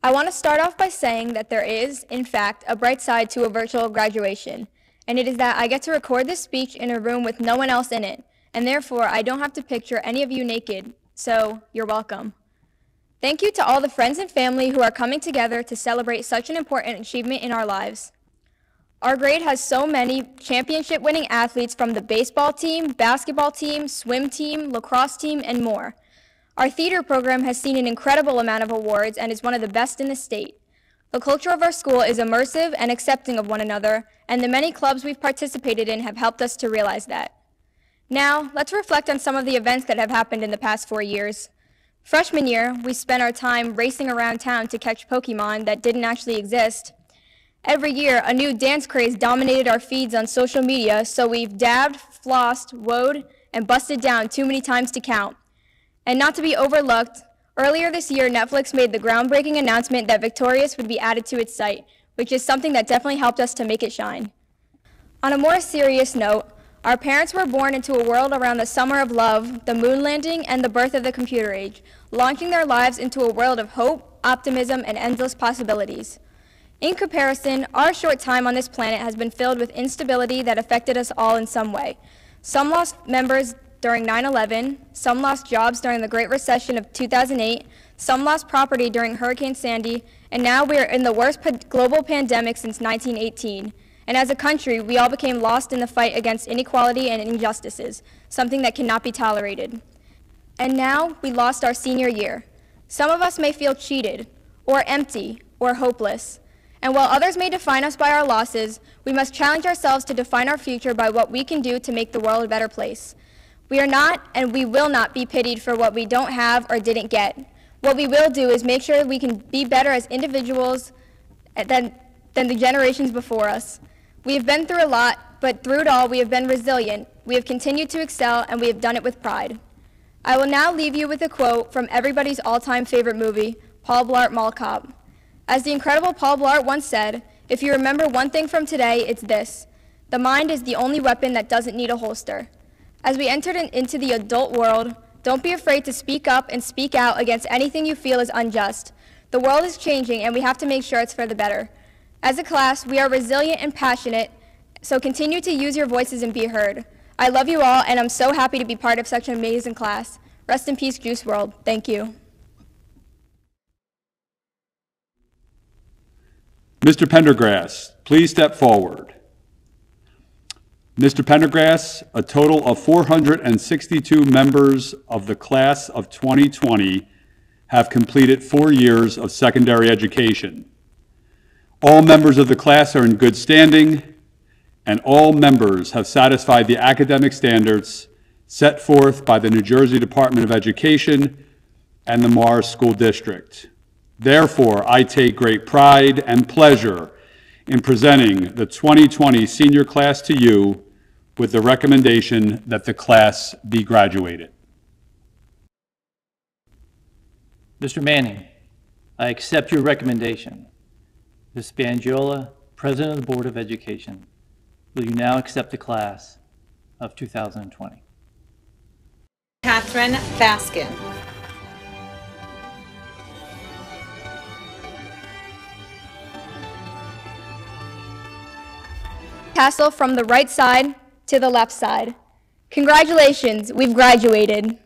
I want to start off by saying that there is, in fact, a bright side to a virtual graduation, and it is that I get to record this speech in a room with no one else in it, and therefore I don't have to picture any of you naked, so you're welcome. Thank you to all the friends and family who are coming together to celebrate such an important achievement in our lives. Our grade has so many championship-winning athletes from the baseball team, basketball team, swim team, lacrosse team, and more. Our theater program has seen an incredible amount of awards and is one of the best in the state. The culture of our school is immersive and accepting of one another, and the many clubs we've participated in have helped us to realize that. Now, let's reflect on some of the events that have happened in the past 4 years. Freshman year, we spent our time racing around town to catch Pokemon that didn't actually exist. Every year, a new dance craze dominated our feeds on social media, so we've dabbed, flossed, woed, and busted down too many times to count. And not to be overlooked, earlier this year, Netflix made the groundbreaking announcement that Victorious would be added to its site, which is something that definitely helped us to make it shine. On a more serious note, our parents were born into a world around the summer of love, the moon landing, and the birth of the computer age, launching their lives into a world of hope, optimism, and endless possibilities. In comparison, our short time on this planet has been filled with instability that affected us all in some way. Some lost members during 9/11, some lost jobs during the Great Recession of 2008, some lost property during Hurricane Sandy, and now we are in the worst global pandemic since 1918. And as a country, we all became lost in the fight against inequality and injustices, something that cannot be tolerated. And now we lost our senior year. Some of us may feel cheated, or empty, or hopeless. And while others may define us by our losses, we must challenge ourselves to define our future by what we can do to make the world a better place. We are not and we will not be pitied for what we don't have or didn't get. What we will do is make sure we can be better as individuals than the generations before us. We have been through a lot, but through it all we have been resilient. We have continued to excel and we have done it with pride. I will now leave you with a quote from everybody's all-time favorite movie, Paul Blart Mall Cop. As the incredible Paul Blart once said, if you remember one thing from today, it's this: the mind is the only weapon that doesn't need a holster. As we entered into the adult world, don't be afraid to speak up and speak out against anything you feel is unjust. The world is changing and we have to make sure it's for the better. As a class, we are resilient and passionate, so continue to use your voices and be heard. I love you all and I'm so happy to be part of such an amazing class. Rest in peace, Juice WRLD. Thank you. Mr. Pendergrass, please step forward. Mr. Pendergrass, a total of 462 members of the class of 2020 have completed 4 years of secondary education. All members of the class are in good standing, and all members have satisfied the academic standards set forth by the New Jersey Department of Education and the Morris School District. Therefore, I take great pride and pleasure in presenting the 2020 senior class to you with the recommendation that the class be graduated. Mr. Manning, I accept your recommendation. Ms. Spangiola, President of the Board of Education, will you now accept the class of 2020? Catherine Baskin. Castle from the right side to the left side. Congratulations, we've graduated.